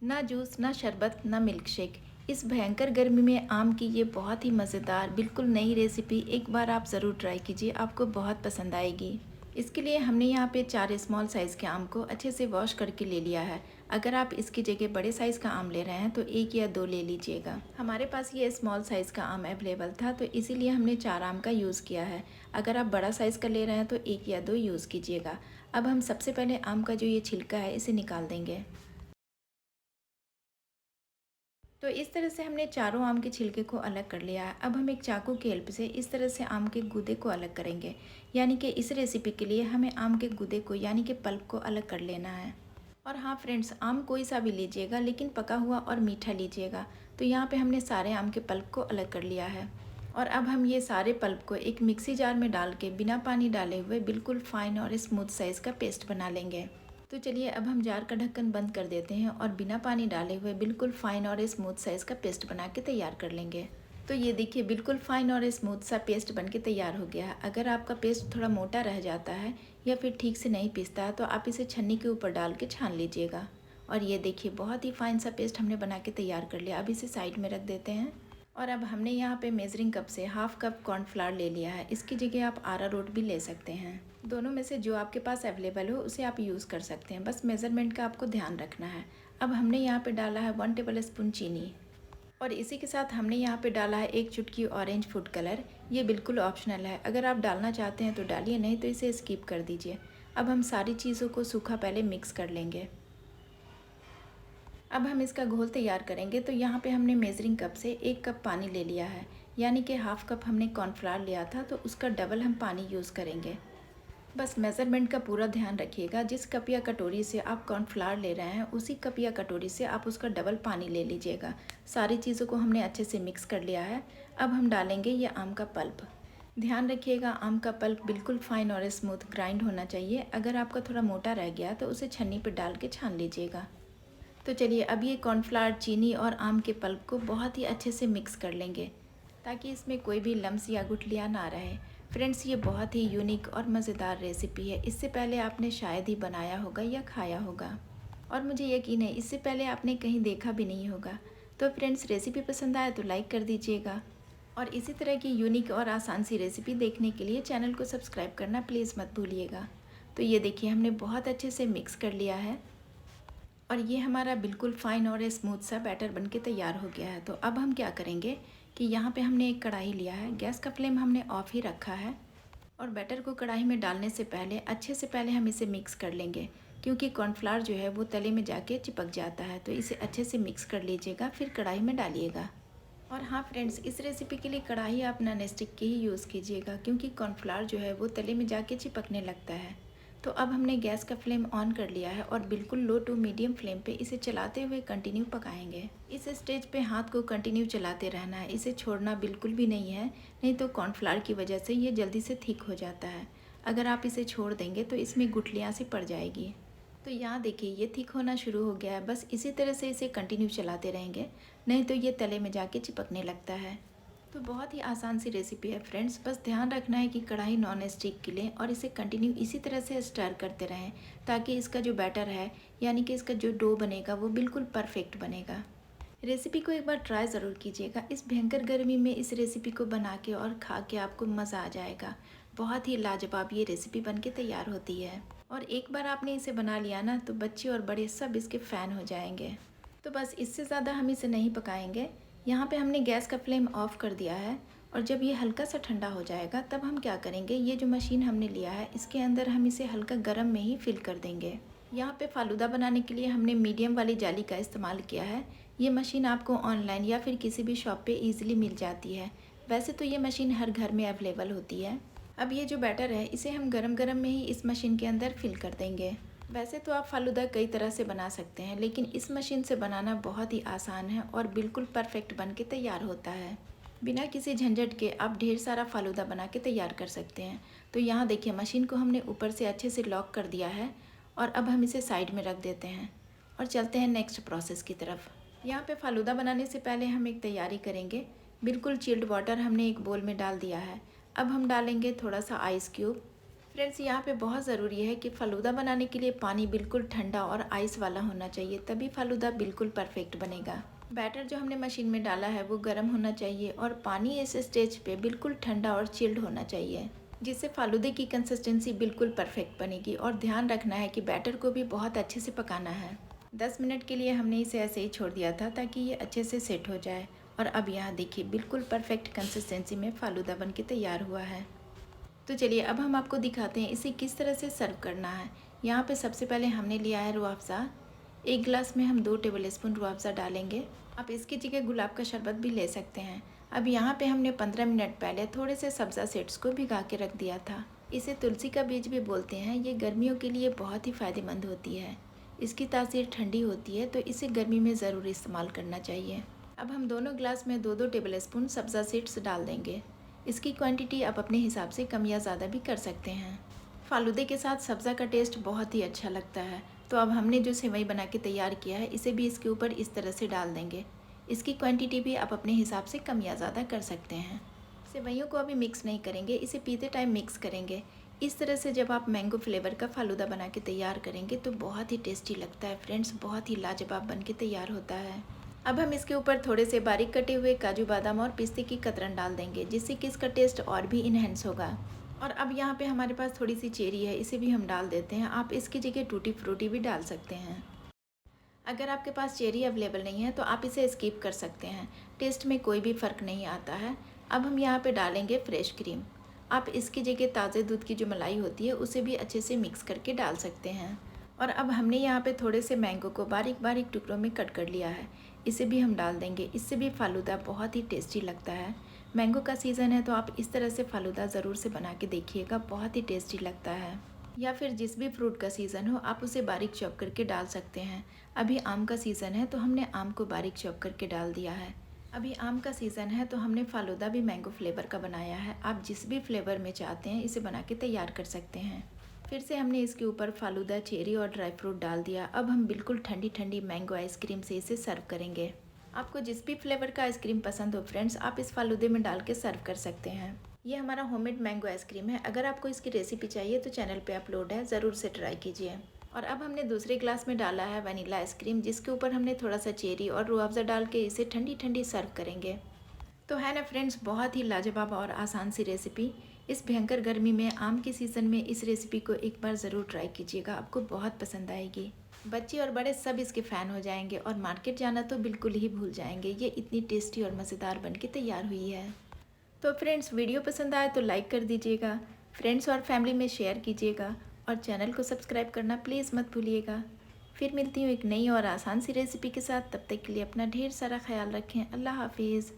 ना जूस, ना शरबत, ना मिल्क शेक। इस भयंकर गर्मी में आम की ये बहुत ही मज़ेदार बिल्कुल नई रेसिपी एक बार आप ज़रूर ट्राई कीजिए, आपको बहुत पसंद आएगी। इसके लिए हमने यहाँ पे 4 स्मॉल साइज़ के आम को अच्छे से वॉश करके ले लिया है। अगर आप इसकी जगह बड़े साइज़ का आम ले रहे हैं तो 1 या 2 ले लीजिएगा। हमारे पास ये स्मॉल साइज़ का आम अवेलेबल था तो इसीलिए हमने 4 आम का यूज़ किया है। अगर आप बड़ा साइज़ का ले रहे हैं तो 1 या 2 यूज़ कीजिएगा। अब हम सबसे पहले आम का जो ये छिलका है इसे निकाल देंगे। तो इस तरह से हमने चारों आम के छिलके को अलग कर लिया है। अब हम एक चाकू की हेल्प से इस तरह से आम के गूदे को अलग करेंगे। यानी कि इस रेसिपी के लिए हमें आम के गूदे को यानी कि पल्प को अलग कर लेना है। और हाँ फ्रेंड्स, आम कोई सा भी लीजिएगा लेकिन पका हुआ और मीठा लीजिएगा। तो यहाँ पे हमने सारे आम के पल्प को अलग कर लिया है। और अब हम ये सारे पल्प को एक मिक्सी जार में डाल के बिना पानी डाले हुए बिल्कुल फाइन और स्मूथ साइज़ का पेस्ट बना लेंगे। तो चलिए अब हम जार का ढक्कन बंद कर देते हैं और बिना पानी डाले हुए बिल्कुल फाइन और स्मूथ साइज़ का पेस्ट बना के तैयार कर लेंगे। तो ये देखिए बिल्कुल फाइन और स्मूथ सा पेस्ट बन के तैयार हो गया है। अगर आपका पेस्ट थोड़ा मोटा रह जाता है या फिर ठीक से नहीं पीसता है तो आप इसे छन्नी के ऊपर डाल के छान लीजिएगा। और ये देखिए बहुत ही फाइन सा पेस्ट हमने बना के तैयार कर लिया। अब इसे साइड में रख देते हैं। और अब हमने यहाँ पे मेजरिंग कप से हाफ कप कॉर्नफ्लावर ले लिया है। इसकी जगह आप अरारोट भी ले सकते हैं। दोनों में से जो आपके पास अवेलेबल हो उसे आप यूज़ कर सकते हैं, बस मेज़रमेंट का आपको ध्यान रखना है। अब हमने यहाँ पे डाला है 1 टेबल स्पून चीनी और इसी के साथ हमने यहाँ पे डाला है 1 चुटकी ऑरेंज फूड कलर। ये बिल्कुल ऑप्शनल है, अगर आप डालना चाहते हैं तो डालिए, नहीं तो इसे स्किप कर दीजिए। अब हम सारी चीज़ों को सूखा पहले मिक्स कर लेंगे। अब हम इसका घोल तैयार करेंगे। तो यहाँ पे हमने मेजरिंग कप से 1 कप पानी ले लिया है, यानी कि हाफ कप हमने कॉर्नफ्लावर लिया था तो उसका डबल हम पानी यूज़ करेंगे। बस मेज़रमेंट का पूरा ध्यान रखिएगा। जिस कप या कटोरी से आप कॉर्नफ्लावर ले रहे हैं उसी कप या कटोरी से आप उसका डबल पानी ले लीजिएगा। सारी चीज़ों को हमने अच्छे से मिक्स कर लिया है। अब हम डालेंगे ये आम का पल्प। ध्यान रखिएगा आम का पल्प बिल्कुल फाइन और स्मूथ ग्राइंड होना चाहिए। अगर आपका थोड़ा मोटा रह गया तो उसे छन्नी पर डाल के छान लीजिएगा। तो चलिए अब ये कॉर्नफ्लावर, चीनी और आम के पल्प को बहुत ही अच्छे से मिक्स कर लेंगे ताकि इसमें कोई भी लम्स या गुठलियाँ ना रहे। फ्रेंड्स, ये बहुत ही यूनिक और मज़ेदार रेसिपी है। इससे पहले आपने शायद ही बनाया होगा या खाया होगा और मुझे यकीन है इससे पहले आपने कहीं देखा भी नहीं होगा। तो फ्रेंड्स, रेसिपी पसंद आए तो लाइक कर दीजिएगा और इसी तरह की यूनिक और आसान सी रेसिपी देखने के लिए चैनल को सब्सक्राइब करना प्लीज़ मत भूलिएगा। तो ये देखिए हमने बहुत अच्छे से मिक्स कर लिया है और ये हमारा बिल्कुल फाइन और स्मूथ सा बैटर बनके तैयार हो गया है। तो अब हम क्या करेंगे कि यहाँ पे हमने एक कढ़ाई लिया है, गैस का फ्लेम हमने ऑफ ही रखा है और बैटर को कढ़ाई में डालने से पहले अच्छे से पहले हम इसे मिक्स कर लेंगे, क्योंकि कॉर्नफ्लावर जो है वो तले में जाके चिपक जाता है। तो इसे अच्छे से मिक्स कर लीजिएगा, फिर कढ़ाई में डालिएगा। और हाँ फ्रेंड्स, इस रेसिपी के लिए कढ़ाई आप नॉन स्टिक की ही यूज़ कीजिएगा, क्योंकि कॉर्नफ्लावर जो है वो तले में जाके चिपकने लगता है। तो अब हमने गैस का फ्लेम ऑन कर लिया है और बिल्कुल लो टू मीडियम फ्लेम पे इसे चलाते हुए कंटिन्यू पकाएंगे। इस स्टेज पे हाथ को कंटिन्यू चलाते रहना है, इसे छोड़ना बिल्कुल भी नहीं है, नहीं तो कॉर्नफ्लावर की वजह से ये जल्दी से थिक हो जाता है। अगर आप इसे छोड़ देंगे तो इसमें गुठलियाँ सी पड़ जाएगी। तो यहाँ देखिए ये थिक होना शुरू हो गया है। बस इसी तरह से इसे कंटिन्यू चलाते रहेंगे, नहीं तो ये तले में जाके चिपकने लगता है। तो बहुत ही आसान सी रेसिपी है फ्रेंड्स, बस ध्यान रखना है कि कढ़ाई नॉन स्टिक की लें और इसे कंटिन्यू इसी तरह से स्टर करते रहें ताकि इसका जो बैटर है यानी कि इसका जो डो बनेगा वो बिल्कुल परफेक्ट बनेगा। रेसिपी को एक बार ट्राई ज़रूर कीजिएगा। इस भयंकर गर्मी में इस रेसिपी को बना के और खा के आपको मज़ा आ जाएगा। बहुत ही लाजवाब ये रेसिपी बन के तैयार होती है और एक बार आपने इसे बना लिया ना तो बच्चे और बड़े सब इसके फ़ैन हो जाएंगे। तो बस इससे ज़्यादा हम इसे नहीं पकाएंगे। यहाँ पे हमने गैस का फ्लेम ऑफ कर दिया है और जब ये हल्का सा ठंडा हो जाएगा तब हम क्या करेंगे, ये जो मशीन हमने लिया है इसके अंदर हम इसे हल्का गर्म में ही फिल कर देंगे। यहाँ पे फालूदा बनाने के लिए हमने मीडियम वाली जाली का इस्तेमाल किया है। ये मशीन आपको ऑनलाइन या फिर किसी भी शॉप पे ईजिली मिल जाती है। वैसे तो ये मशीन हर घर में अवेलेबल होती है। अब ये जो बैटर है इसे हम गरम गरम में ही इस मशीन के अंदर फिल कर देंगे। वैसे तो आप फालूदा कई तरह से बना सकते हैं, लेकिन इस मशीन से बनाना बहुत ही आसान है और बिल्कुल परफेक्ट बन के तैयार होता है। बिना किसी झंझट के आप ढेर सारा फालूदा बना के तैयार कर सकते हैं। तो यहाँ देखिए मशीन को हमने ऊपर से अच्छे से लॉक कर दिया है और अब हम इसे साइड में रख देते हैं और चलते हैं नेक्स्ट प्रोसेस की तरफ। यहाँ पे फालूदा बनाने से पहले हम एक तैयारी करेंगे। बिल्कुल चिल्ड वाटर हमने एक बोल में डाल दिया है। अब हम डालेंगे थोड़ा सा आइस क्यूब फ्रेंड्स, यहाँ पे बहुत ज़रूरी है कि फ़ालूदा बनाने के लिए पानी बिल्कुल ठंडा और आइस वाला होना चाहिए, तभी फ़ालूदा बिल्कुल परफेक्ट बनेगा। बैटर जो हमने मशीन में डाला है वो गर्म होना चाहिए और पानी इस स्टेज पे बिल्कुल ठंडा और चिल्ड होना चाहिए, जिससे फ़ालूदे की कंसिस्टेंसी बिल्कुल परफेक्ट बनेगी। और ध्यान रखना है कि बैटर को भी बहुत अच्छे से पकाना है। 10 मिनट के लिए हमने इसे ऐसे ही छोड़ दिया था ताकि ये अच्छे से सेट हो जाए। और अब यहाँ देखिए, बिल्कुल परफेक्ट कंसिस्टेंसी में फ़ालूदा बन के तैयार हुआ है। तो चलिए अब हम आपको दिखाते हैं इसे किस तरह से सर्व करना है। यहाँ पे सबसे पहले हमने लिया है रूह अफ़ज़ा। 1 गिलास में हम 2 टेबल स्पून रूह अफ़ज़ा डालेंगे। आप इसकी जगह गुलाब का शरबत भी ले सकते हैं। अब यहाँ पे हमने 15 मिनट पहले थोड़े से सब्ज़ा सीड्स को भिगा के रख दिया था। इसे तुलसी का बीज भी बोलते हैं। ये गर्मियों के लिए बहुत ही फ़ायदेमंद होती है। इसकी तासीर ठंडी होती है, तो इसे गर्मी में ज़रूर इस्तेमाल करना चाहिए। अब हम दोनों गिलास में 2-2 टेबल स्पून सब्ज़ा सीड्स डाल देंगे। इसकी क्वांटिटी आप अपने हिसाब से कम या ज़्यादा भी कर सकते हैं। फ़ालूदे के साथ सब्ज़ा का टेस्ट बहुत ही अच्छा लगता है। तो अब हमने जो सेवई बना के तैयार किया है, इसे भी इसके ऊपर इस तरह से डाल देंगे। इसकी क्वांटिटी भी आप अपने हिसाब से कम या ज़्यादा कर सकते हैं। सेवइयों को अभी मिक्स नहीं करेंगे, इसे पीते टाइम मिक्स करेंगे। इस तरह से जब आप मैंगो फ्लेवर का फ़ालूदा बना के तैयार करेंगे तो बहुत ही टेस्टी लगता है फ्रेंड्स, बहुत ही लाजवाब बन के तैयार होता है। अब हम इसके ऊपर थोड़े से बारीक कटे हुए काजू बादाम और पिस्ते की कतरन डाल देंगे, जिससे कि इसका टेस्ट और भी इन्हेंस होगा। और अब यहाँ पे हमारे पास थोड़ी सी चेरी है, इसे भी हम डाल देते हैं। आप इसकी जगह टूटी फ्रूटी भी डाल सकते हैं। अगर आपके पास चेरी अवेलेबल नहीं है तो आप इसे स्किप कर सकते हैं, टेस्ट में कोई भी फ़र्क नहीं आता है। अब हम यहाँ पे डालेंगे फ्रेश क्रीम। आप इसकी जगह ताज़े दूध की जो मलाई होती है उसे भी अच्छे से मिक्स करके डाल सकते हैं। और अब हमने यहाँ पे थोड़े से मैंगो को बारीक बारीक टुकड़ों में कट कर लिया है, इसे भी हम डाल देंगे। इससे भी फ़ालूदा बहुत ही टेस्टी लगता है। मैंगो का सीज़न है तो आप इस तरह से फ़ालूदा ज़रूर से बना के देखिएगा, बहुत ही टेस्टी लगता है। या फिर जिस भी फ्रूट का सीज़न हो आप उसे बारीक चॉप करके डाल सकते हैं। अभी आम का सीज़न है तो हमने आम को बारीक चॉप करके डाल दिया है। अभी आम का सीज़न है तो हमने फ़ालूदा भी मैंगो फ्लेवर का बनाया है। आप जिस भी फ्लेवर में चाहते हैं इसे बना के तैयार कर सकते हैं। फिर से हमने इसके ऊपर फ़ालूदा, चेरी और ड्राई फ्रूट डाल दिया। अब हम बिल्कुल ठंडी ठंडी मैंगो आइसक्रीम से इसे सर्व करेंगे। आपको जिस भी फ्लेवर का आइसक्रीम पसंद हो फ्रेंड्स, आप इस फ़ालूदे में डाल के सर्व कर सकते हैं। ये हमारा होममेड मैंगो आइसक्रीम है। अगर आपको इसकी रेसिपी चाहिए तो चैनल पे अपलोड है, ज़रूर से ट्राई कीजिए। और अब हमने दूसरे ग्लास में डाला है वनीला आइसक्रीम, जिसके ऊपर हमने थोड़ा सा चेरी और रूह अफ़ज़ा डाल के इसे ठंडी ठंडी सर्व करेंगे। तो है ना फ्रेंड्स, बहुत ही लाजवाब और आसान सी रेसिपी। इस भयंकर गर्मी में आम के सीज़न में इस रेसिपी को एक बार ज़रूर ट्राई कीजिएगा, आपको बहुत पसंद आएगी। बच्चे और बड़े सब इसके फ़ैन हो जाएंगे और मार्केट जाना तो बिल्कुल ही भूल जाएंगे। ये इतनी टेस्टी और मज़ेदार बन के तैयार हुई है। तो फ्रेंड्स, वीडियो पसंद आए तो लाइक कर दीजिएगा, फ्रेंड्स और फैमिली में शेयर कीजिएगा और चैनल को सब्सक्राइब करना प्लीज़ मत भूलिएगा। फिर मिलती हूँ एक नई और आसान सी रेसिपी के साथ। तब तक के लिए अपना ढेर सारा ख्याल रखें। अल्लाह हाफिज़।